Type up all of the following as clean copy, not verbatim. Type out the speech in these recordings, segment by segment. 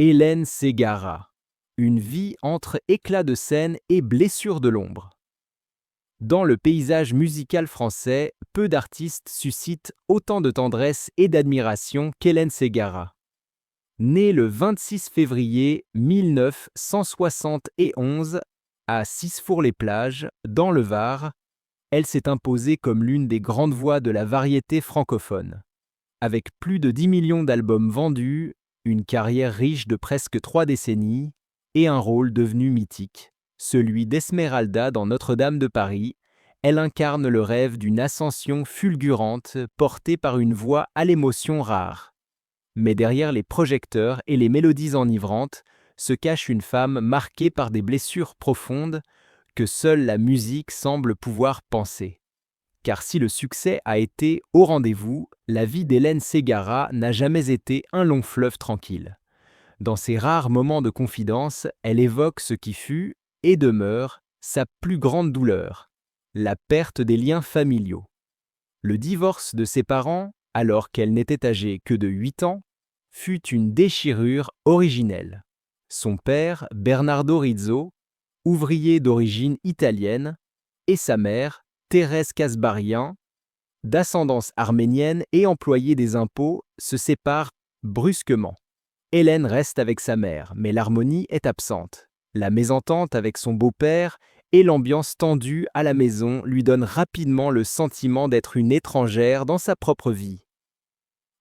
Hélène Ségara. Une vie entre éclats de scène et blessures de l'ombre. Dans le paysage musical français, peu d'artistes suscitent autant de tendresse et d'admiration qu'Hélène Ségara. Née le 26 février 1971 à Cisfour-les-Plages, dans le Var, elle s'est imposée comme l'une des grandes voix de la variété francophone. Avec plus de 10 millions d'albums vendus, une carrière riche de presque 3 décennies et un rôle devenu mythique, celui d'Esmeralda dans Notre-Dame de Paris, elle incarne le rêve d'une ascension fulgurante portée par une voix à l'émotion rare. Mais derrière les projecteurs et les mélodies enivrantes se cache une femme marquée par des blessures profondes que seule la musique semble pouvoir panser. Car si le succès a été au rendez-vous, la vie d'Hélène Ségara n'a jamais été un long fleuve tranquille. Dans ses rares moments de confidence, elle évoque ce qui fut, et demeure, sa plus grande douleur, la perte des liens familiaux. Le divorce de ses parents, alors qu'elle n'était âgée que de 8 ans, fut une déchirure originelle. Son père, Bernardo Rizzo, ouvrier d'origine italienne, et sa mère, Thérèse Kasbarian, d'ascendance arménienne et employée des impôts, se séparent brusquement. Hélène reste avec sa mère, mais l'harmonie est absente. La mésentente avec son beau-père et l'ambiance tendue à la maison lui donnent rapidement le sentiment d'être une étrangère dans sa propre vie.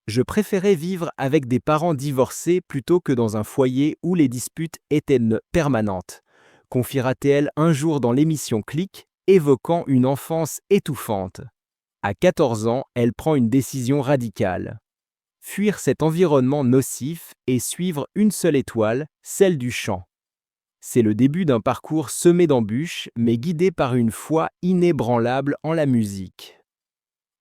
Je préférais vivre avec des parents divorcés plutôt que dans un foyer où les disputes étaient permanentes, confiera-t-elle un jour dans l'émission Click, évoquant une enfance étouffante. À 14 ans, elle prend une décision radicale. Fuir cet environnement nocif et suivre une seule étoile, celle du chant. C'est le début d'un parcours semé d'embûches, mais guidé par une foi inébranlable en la musique.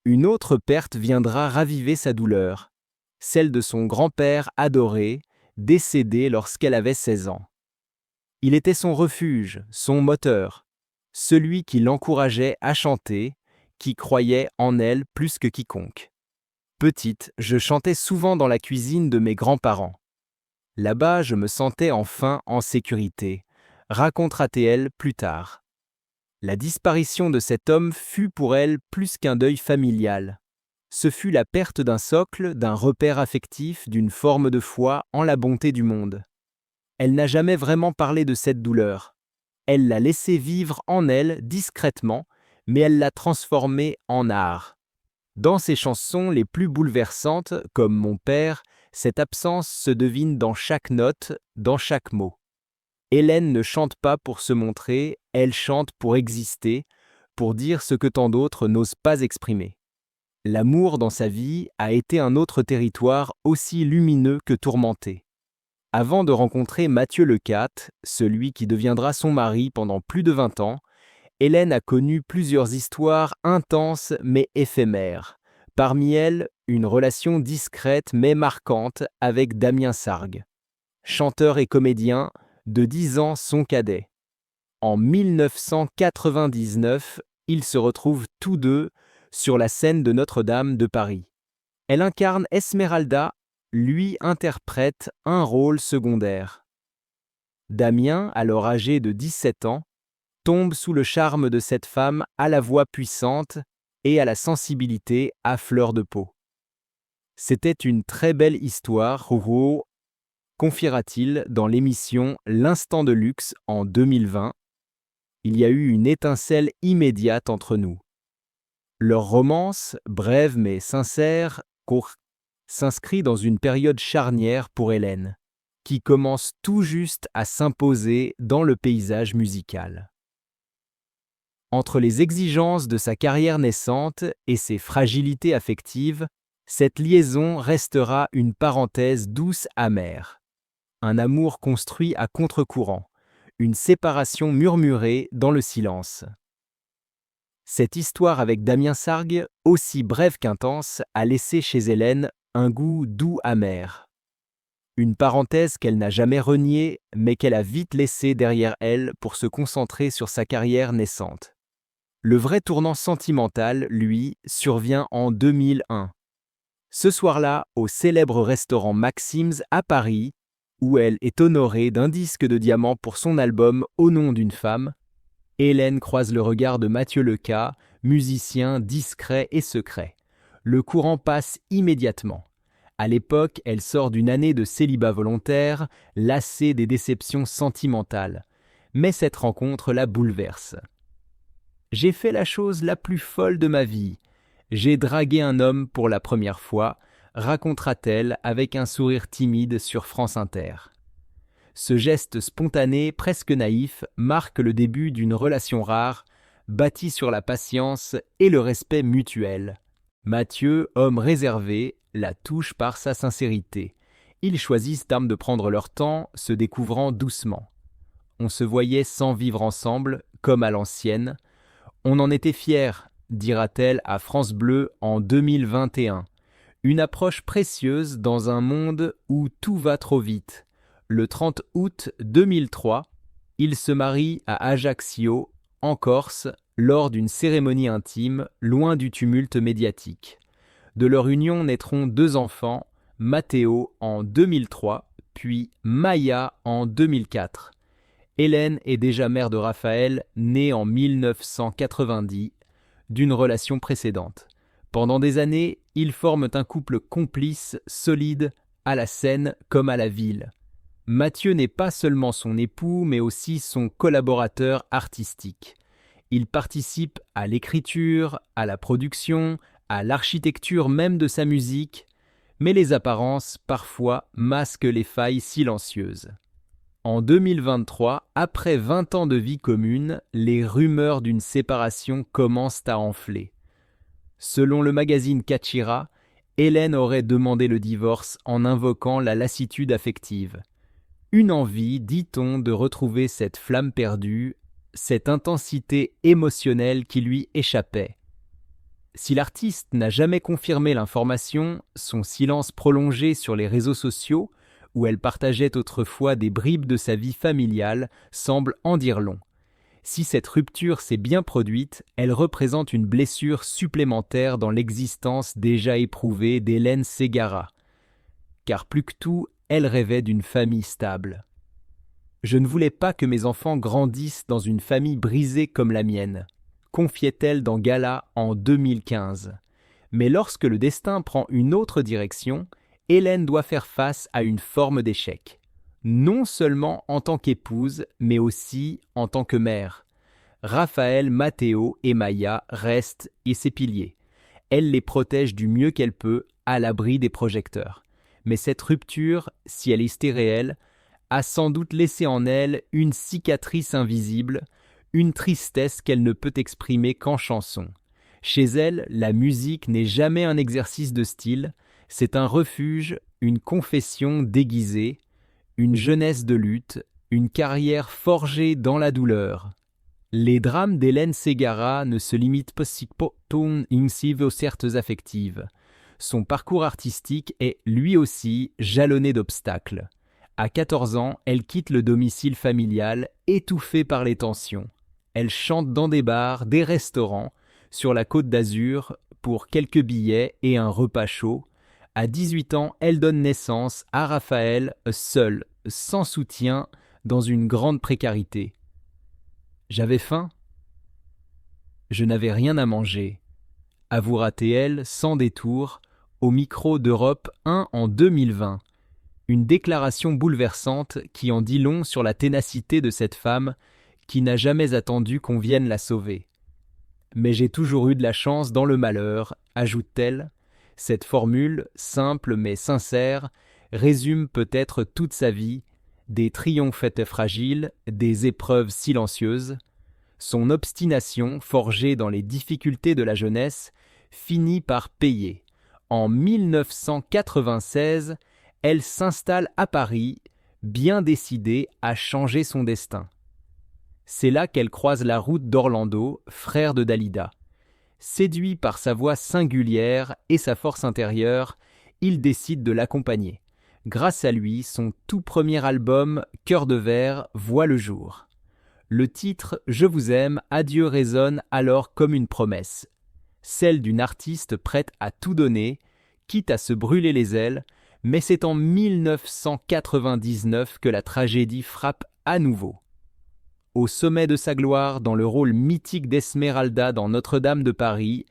Une autre perte viendra raviver sa douleur, celle de son grand-père adoré, décédé lorsqu'elle avait 16 ans. Il était son refuge, son moteur, celui qui l'encourageait à chanter, qui croyait en elle plus que quiconque. Petite, je chantais souvent dans la cuisine de mes grands-parents. Là-bas, je me sentais enfin en sécurité, racontera-t-elle plus tard. La disparition de cet homme fut pour elle plus qu'un deuil familial. Ce fut la perte d'un socle, d'un repère affectif, d'une forme de foi en la bonté du monde. Elle n'a jamais vraiment parlé de cette douleur. Elle l'a laissée vivre en elle discrètement, mais elle l'a transformée en art. Dans ses chansons les plus bouleversantes, comme Mon père, cette absence se devine dans chaque note, dans chaque mot. Hélène ne chante pas pour se montrer, elle chante pour exister, pour dire ce que tant d'autres n'osent pas exprimer. L'amour dans sa vie a été un autre territoire aussi lumineux que tourmenté. Avant de rencontrer Mathieu Lecate, celui qui deviendra son mari pendant plus de 20 ans, Hélène a connu plusieurs histoires intenses mais éphémères. Parmi elles, une relation discrète mais marquante avec Damien Sargue. Chanteur et comédien, de 10 ans son cadet. En 1999, ils se retrouvent tous deux sur la scène de Notre-Dame de Paris. Elle incarne Esmeralda, lui interprète un rôle secondaire. Damien, alors âgé de 17 ans, tombe sous le charme de cette femme à la voix puissante et à la sensibilité à fleur de peau. C'était une très belle histoire, Roro, confiera-t-il dans l'émission L'Instant de luxe en 2020. Il y a eu une étincelle immédiate entre nous. Leur romance, brève mais sincère, s'inscrit dans une période charnière pour Hélène, qui commence tout juste à s'imposer dans le paysage musical. Entre les exigences de sa carrière naissante et ses fragilités affectives, cette liaison restera une parenthèse douce amère. Un amour construit à contre-courant, une séparation murmurée dans le silence. Cette histoire avec Damien Sargue, aussi brève qu'intense, a laissé chez Hélène un goût doux amer. Une parenthèse qu'elle n'a jamais reniée, mais qu'elle a vite laissée derrière elle pour se concentrer sur sa carrière naissante. Le vrai tournant sentimental, lui, survient en 2001. Ce soir-là, au célèbre restaurant Maxim's à Paris, où elle est honorée d'un disque de diamant pour son album Au nom d'une femme, Hélène croise le regard de Mathieu Leca, musicien discret et secret. Le courant passe immédiatement. À l'époque, elle sort d'une année de célibat volontaire, lassée des déceptions sentimentales. Mais cette rencontre la bouleverse. « J'ai fait la chose la plus folle de ma vie. J'ai dragué un homme pour la première fois », racontera-t-elle avec un sourire timide sur France Inter. Ce geste spontané, presque naïf, marque le début d'une relation rare, bâtie sur la patience et le respect mutuel. Mathieu, homme réservé, la touche par sa sincérité. Ils choisissent de prendre leur temps, se découvrant doucement. On se voyait sans vivre ensemble, comme à l'ancienne. On en était fiers, dira-t-elle à France Bleu en 2021. Une approche précieuse dans un monde où tout va trop vite. Le 30 août 2003, ils se marient à Ajaccio, en Corse, lors d'une cérémonie intime, loin du tumulte médiatique. De leur union naîtront 2 enfants, Matteo en 2003, puis Maya en 2004. Hélène est déjà mère de Raphaël, né en 1990, d'une relation précédente. Pendant des années, ils forment un couple complice, solide, à la scène comme à la ville. Mathieu n'est pas seulement son époux, mais aussi son collaborateur artistique. Il participe à l'écriture, à la production, à l'architecture même de sa musique, mais les apparences, parfois, masquent les failles silencieuses. En 2023, après 20 ans de vie commune, les rumeurs d'une séparation commencent à enfler. Selon le magazine Kachira, Hélène aurait demandé le divorce en invoquant la lassitude affective. Une envie, dit-on, de retrouver cette flamme perdue, cette intensité émotionnelle qui lui échappait. Si l'artiste n'a jamais confirmé l'information, son silence prolongé sur les réseaux sociaux, où elle partageait autrefois des bribes de sa vie familiale, semble en dire long. Si cette rupture s'est bien produite, elle représente une blessure supplémentaire dans l'existence déjà éprouvée d'Hélène Ségara. Car plus que tout, elle rêvait d'une famille stable. « Je ne voulais pas que mes enfants grandissent dans une famille brisée comme la mienne », confiait-elle dans Gala en 2015. Mais lorsque le destin prend une autre direction, Hélène doit faire face à une forme d'échec. Non seulement en tant qu'épouse, mais aussi en tant que mère. Raphaël, Matteo et Maya restent et ses piliers. Elle les protège du mieux qu'elle peut, à l'abri des projecteurs. Mais cette rupture, si elle était réelle, a sans doute laissé en elle une cicatrice invisible, une tristesse qu'elle ne peut exprimer qu'en chanson. Chez elle, la musique n'est jamais un exercice de style, c'est un refuge, une confession déguisée, une jeunesse de lutte, une carrière forgée dans la douleur. Les drames d'Hélène Ségara ne se limitent pas aux certes affectives. Son parcours artistique est, lui aussi, jalonné d'obstacles. À 14 ans, elle quitte le domicile familial, étouffée par les tensions. Elle chante dans des bars, des restaurants, sur la Côte d'Azur, pour quelques billets et un repas chaud. À 18 ans, elle donne naissance à Raphaël, seule, sans soutien, dans une grande précarité. J'avais faim. Je n'avais rien à manger, avouera-t-elle sans détour au micro d'Europe 1 en 2020. Une déclaration bouleversante qui en dit long sur la ténacité de cette femme qui n'a jamais attendu qu'on vienne la sauver. Mais j'ai toujours eu de la chance dans le malheur, ajoute-t-elle. Cette formule, simple mais sincère, résume peut-être toute sa vie, des triomphettes fragiles, des épreuves silencieuses. Son obstination, forgée dans les difficultés de la jeunesse, finit par payer. En 1996, elle s'installe à Paris, bien décidée à changer son destin. C'est là qu'elle croise la route d'Orlando, frère de Dalida. Séduit par sa voix singulière et sa force intérieure, il décide de l'accompagner. Grâce à lui, son tout premier album, Cœur de verre, voit le jour. Le titre « Je vous aime » adieu résonne alors comme une promesse. Celle d'une artiste prête à tout donner, quitte à se brûler les ailes, Mais c'est en 1999 que la tragédie frappe à nouveau. Au sommet de sa gloire, dans le rôle mythique d'Esmeralda dans Notre-Dame de Paris,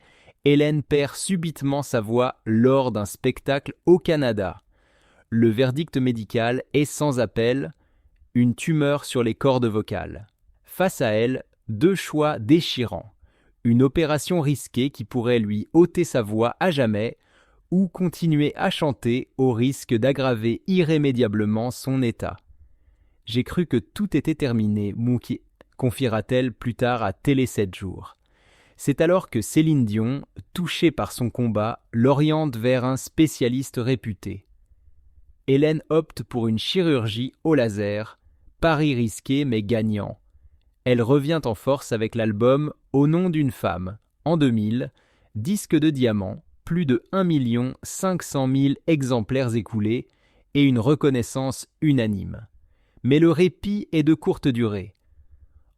Hélène perd subitement sa voix lors d'un spectacle au Canada. Le verdict médical est sans appel, une tumeur sur les cordes vocales. Face à elle, deux choix déchirants. Une opération risquée qui pourrait lui ôter sa voix à jamais, ou continuer à chanter au risque d'aggraver irrémédiablement son état. J'ai cru que tout était terminé, Mookie, confiera-t-elle plus tard à Télé 7 jours. C'est alors que Céline Dion, touchée par son combat, l'oriente vers un spécialiste réputé. Hélène opte pour une chirurgie au laser, pari risqué mais gagnant. Elle revient en force avec l'album Au nom d'une femme, en 2000, disque de diamant, plus de 1 500 000 exemplaires écoulés et une reconnaissance unanime. Mais le répit est de courte durée.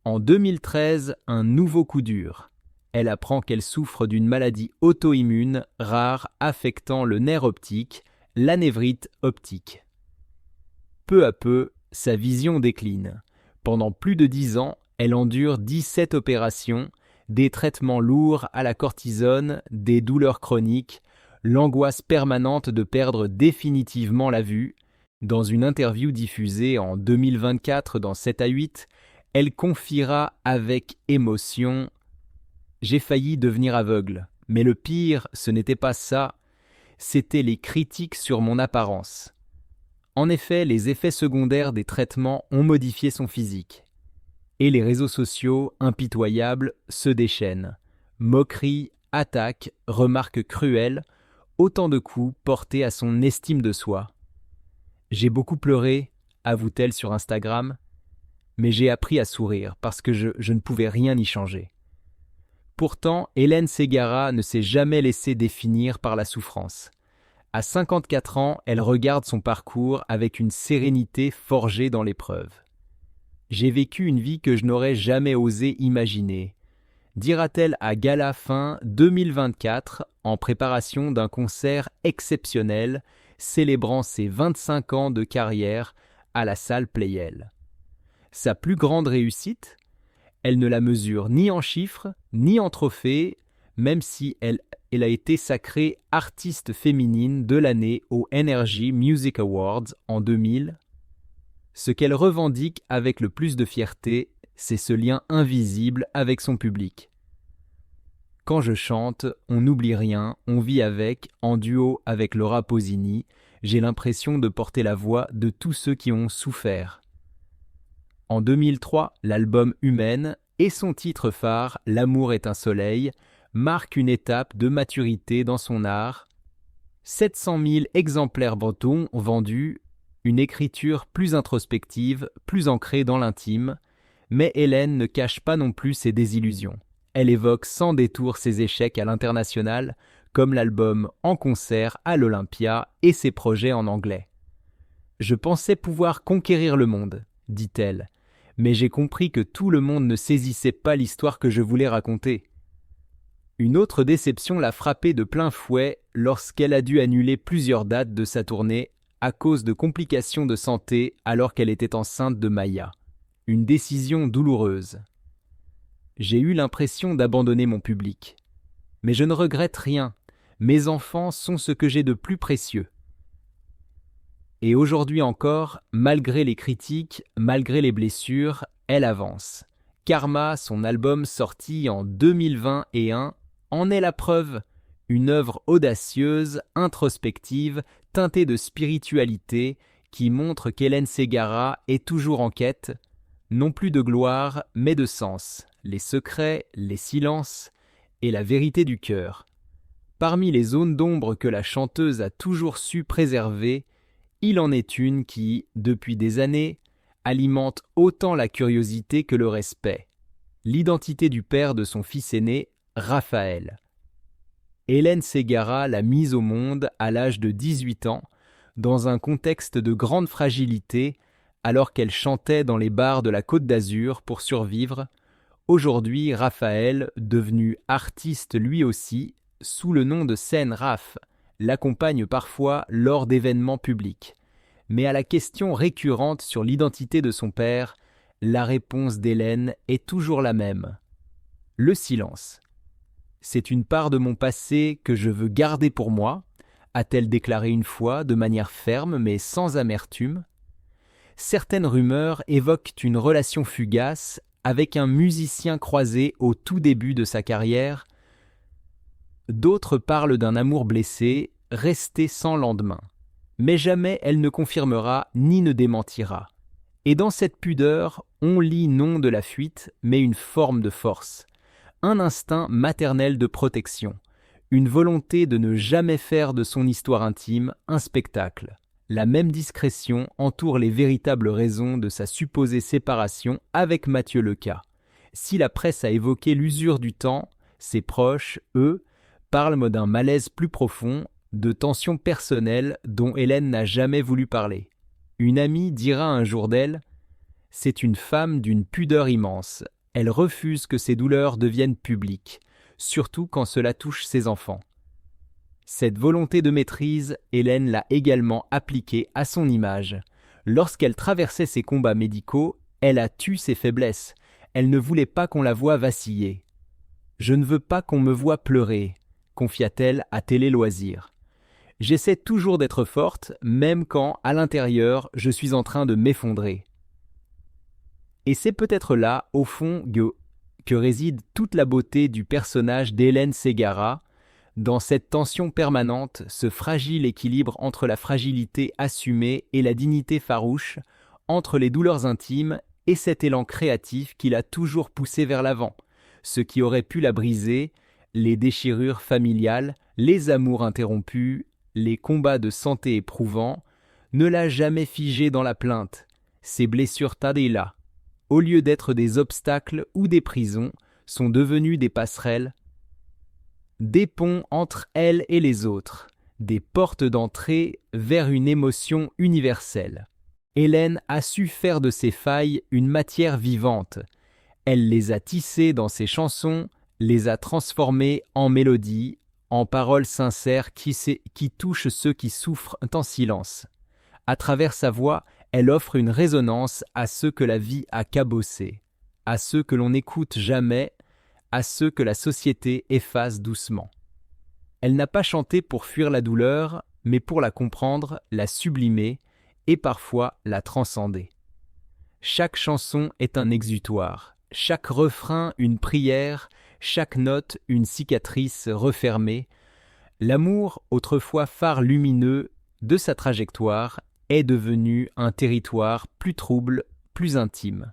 En 2013, un nouveau coup dur. Elle apprend qu'elle souffre d'une maladie auto-immune rare affectant le nerf optique, l'anévrite optique. Peu à peu, sa vision décline. Pendant plus de 10 ans, elle endure 17 opérations, des traitements lourds à la cortisone, des douleurs chroniques, l'angoisse permanente de perdre définitivement la vue. Dans une interview diffusée en 2024 dans 7 à 8, elle confiera avec émotion « J'ai failli devenir aveugle, mais le pire, ce n'était pas ça, c'était les critiques sur mon apparence. » En effet, les effets secondaires des traitements ont modifié son physique. Et les réseaux sociaux, impitoyables, se déchaînent. Moqueries, attaques, remarques cruelles, autant de coups portés à son estime de soi. « J'ai beaucoup pleuré », avoue-t-elle sur Instagram, mais j'ai appris à sourire parce que je ne pouvais rien y changer. Pourtant, Hélène Ségara ne s'est jamais laissée définir par la souffrance. À 54 ans, elle regarde son parcours avec une sérénité forgée dans l'épreuve. « J'ai vécu une vie que je n'aurais jamais osé imaginer », dira-t-elle à Gala fin 2024 en préparation d'un concert exceptionnel célébrant ses 25 ans de carrière à la salle Pleyel. Sa plus grande réussite, elle ne la mesure ni en chiffres, ni en trophées, même si elle a été sacrée artiste féminine de l'année aux Energy Music Awards en 2000. Ce qu'elle revendique avec le plus de fierté, c'est ce lien invisible avec son public. Quand je chante, on n'oublie rien, on vit avec, en duo avec Laura Pausini, j'ai l'impression de porter la voix de tous ceux qui ont souffert. En 2003, l'album Humaine et son titre phare, L'amour est un soleil, marquent une étape de maturité dans son art. 700 000 exemplaires bretons vendus, une écriture plus introspective, plus ancrée dans l'intime, mais Hélène ne cache pas non plus ses désillusions. Elle évoque sans détour ses échecs à l'international, comme l'album en concert à l'Olympia et ses projets en anglais. « Je pensais pouvoir conquérir le monde, dit-elle, mais j'ai compris que tout le monde ne saisissait pas l'histoire que je voulais raconter. » Une autre déception l'a frappée de plein fouet lorsqu'elle a dû annuler plusieurs dates de sa tournée à cause de complications de santé alors qu'elle était enceinte de Maya. Une décision douloureuse. « J'ai eu l'impression d'abandonner mon public. Mais je ne regrette rien. Mes enfants sont ce que j'ai de plus précieux. » Et aujourd'hui encore, malgré les critiques, malgré les blessures, elle avance. Karma, son album sorti en 2021, en est la preuve. Une œuvre audacieuse, introspective, teintée de spiritualité, qui montre qu'Hélène Ségara est toujours en quête, non plus de gloire, mais de sens, les secrets, les silences et la vérité du cœur. Parmi les zones d'ombre que la chanteuse a toujours su préserver, il en est une qui, depuis des années, alimente autant la curiosité que le respect. L'identité du père de son fils aîné, Raphaël. Hélène Ségara l'a mise au monde à l'âge de 18 ans, dans un contexte de grande fragilité, alors qu'elle chantait dans les bars de la Côte d'Azur pour survivre. Aujourd'hui, Raphaël, devenu artiste lui aussi, sous le nom de scène Raph, l'accompagne parfois lors d'événements publics. Mais à la question récurrente sur l'identité de son père, la réponse d'Hélène est toujours la même. Le silence. C'est une part de mon passé que je veux garder pour moi, a-t-elle déclaré une fois de manière ferme mais sans amertume. Certaines rumeurs évoquent une relation fugace avec un musicien croisé au tout début de sa carrière. D'autres parlent d'un amour blessé, resté sans lendemain. Mais jamais elle ne confirmera ni ne démentira. Et dans cette pudeur, on lit non de la fuite, mais une forme de force. Un instinct maternel de protection. Une volonté de ne jamais faire de son histoire intime un spectacle. La même discrétion entoure les véritables raisons de sa supposée séparation avec Mathieu Leca. Si la presse a évoqué l'usure du temps, ses proches, eux, parlent d'un malaise plus profond, de tensions personnelles dont Hélène n'a jamais voulu parler. Une amie dira un jour d'elle « C'est une femme d'une pudeur immense. Elle refuse que ses douleurs deviennent publiques, surtout quand cela touche ses enfants. » Cette volonté de maîtrise, Hélène l'a également appliquée à son image. Lorsqu'elle traversait ses combats médicaux, elle a tué ses faiblesses. Elle ne voulait pas qu'on la voie vaciller. « Je ne veux pas qu'on me voie pleurer », confia-t-elle à Télé Loisirs. « J'essaie toujours d'être forte, même quand, à l'intérieur, je suis en train de m'effondrer. » Et c'est peut-être là, au fond, que réside toute la beauté du personnage d'Hélène Ségara, dans cette tension permanente, ce fragile équilibre entre la fragilité assumée et la dignité farouche, entre les douleurs intimes et cet élan créatif qui l'a toujours poussée vers l'avant, ce qui aurait pu la briser, les déchirures familiales, les amours interrompus, les combats de santé éprouvants, ne l'a jamais figée dans la plainte. Ses blessures Tadela, au lieu d'être des obstacles ou des prisons, sont devenues des passerelles, des ponts entre elle et les autres, des portes d'entrée vers une émotion universelle. Hélène a su faire de ces failles une matière vivante. Elle les a tissées dans ses chansons, les a transformées en mélodies, en paroles sincères qui touchent ceux qui souffrent en silence. À travers sa voix, elle offre une résonance à ceux que la vie a cabossés, à ceux que l'on n'écoute jamais, à ceux que la société efface doucement. Elle n'a pas chanté pour fuir la douleur, mais pour la comprendre, la sublimer et parfois la transcender. Chaque chanson est un exutoire, chaque refrain une prière, chaque note une cicatrice refermée. L'amour, autrefois phare lumineux de sa trajectoire, est devenu un territoire plus trouble, plus intime.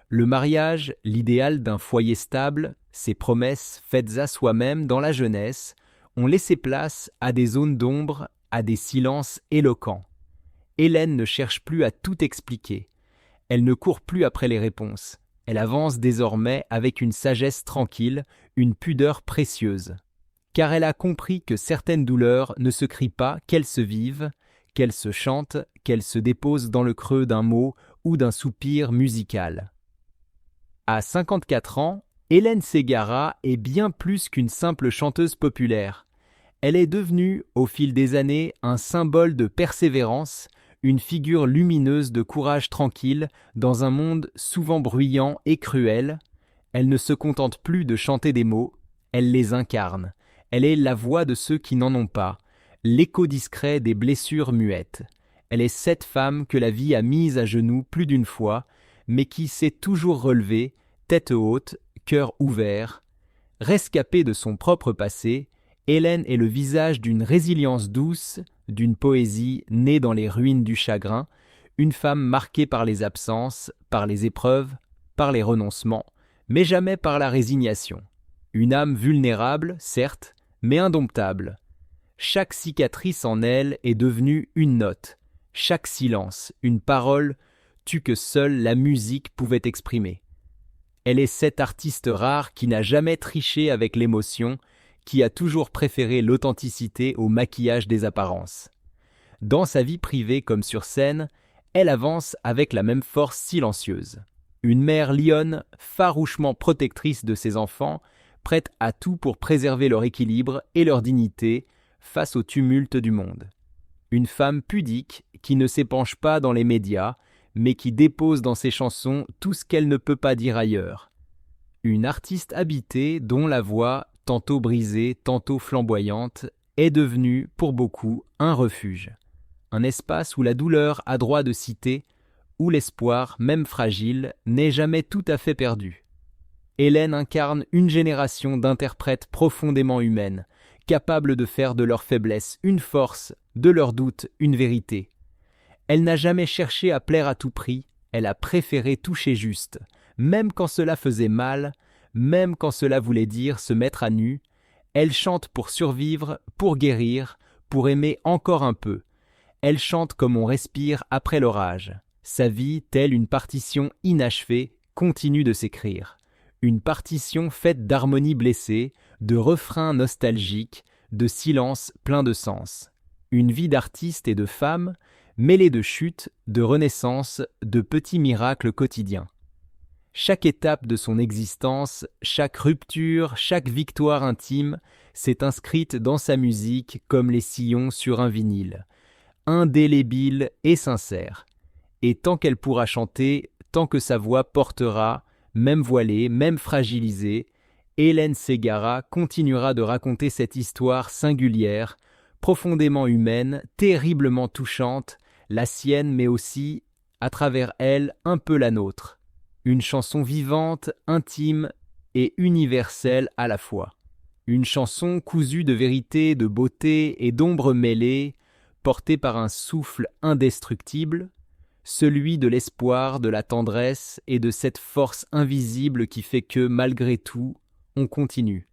Le mariage, l'idéal d'un foyer stable, ces promesses faites à soi-même dans la jeunesse, ont laissé place à des zones d'ombre, à des silences éloquents. Hélène ne cherche plus à tout expliquer. Elle ne court plus après les réponses. Elle avance désormais avec une sagesse tranquille, une pudeur précieuse. Car elle a compris que certaines douleurs ne se crient pas, qu'elles se vivent, qu'elles se chantent, qu'elles se déposent dans le creux d'un mot ou d'un soupir musical. À 54 ans, Hélène Ségara est bien plus qu'une simple chanteuse populaire. Elle est devenue, au fil des années, un symbole de persévérance, une figure lumineuse de courage tranquille dans un monde souvent bruyant et cruel. Elle ne se contente plus de chanter des mots, elle les incarne. Elle est la voix de ceux qui n'en ont pas, l'écho discret des blessures muettes. Elle est cette femme que la vie a mise à genoux plus d'une fois, mais qui s'est toujours relevée, tête haute, cœur ouvert. Rescapée de son propre passé, Hélène est le visage d'une résilience douce, d'une poésie née dans les ruines du chagrin, une femme marquée par les absences, par les épreuves, par les renoncements, mais jamais par la résignation. Une âme vulnérable, certes, mais indomptable. Chaque cicatrice en elle est devenue une note, chaque silence, une parole, que seule la musique pouvait exprimer. Elle est cette artiste rare qui n'a jamais triché avec l'émotion, qui a toujours préféré l'authenticité au maquillage des apparences. Dans sa vie privée comme sur scène, elle avance avec la même force silencieuse. Une mère lionne, farouchement protectrice de ses enfants, prête à tout pour préserver leur équilibre et leur dignité, face au tumulte du monde. Une femme pudique qui ne s'épanche pas dans les médias, mais qui dépose dans ses chansons tout ce qu'elle ne peut pas dire ailleurs. Une artiste habitée dont la voix, tantôt brisée, tantôt flamboyante, est devenue, pour beaucoup, un refuge. Un espace où la douleur a droit de citer, où l'espoir, même fragile, n'est jamais tout à fait perdu. Hélène incarne une génération d'interprètes profondément humaines, capables de faire de leur faiblesse une force, de leurs doutes une vérité. Elle n'a jamais cherché à plaire à tout prix, elle a préféré toucher juste, même quand cela faisait mal, même quand cela voulait dire se mettre à nu. Elle chante pour survivre, pour guérir, pour aimer encore un peu. Elle chante comme on respire après l'orage. Sa vie, telle une partition inachevée, continue de s'écrire. Une partition faite d'harmonies blessées, de refrains nostalgiques, de silences pleins de sens. Une vie d'artiste et de femme, mêlée de chutes, de renaissances, de petits miracles quotidiens. Chaque étape de son existence, chaque rupture, chaque victoire intime s'est inscrite dans sa musique comme les sillons sur un vinyle, indélébile et sincère. Et tant qu'elle pourra chanter, tant que sa voix portera, même voilée, même fragilisée, Hélène Ségara continuera de raconter cette histoire singulière, profondément humaine, terriblement touchante, la sienne mais aussi, à travers elle, un peu la nôtre. Une chanson vivante, intime et universelle à la fois. Une chanson cousue de vérité, de beauté et d'ombre mêlée, portée par un souffle indestructible, celui de l'espoir, de la tendresse et de cette force invisible qui fait que, malgré tout, on continue.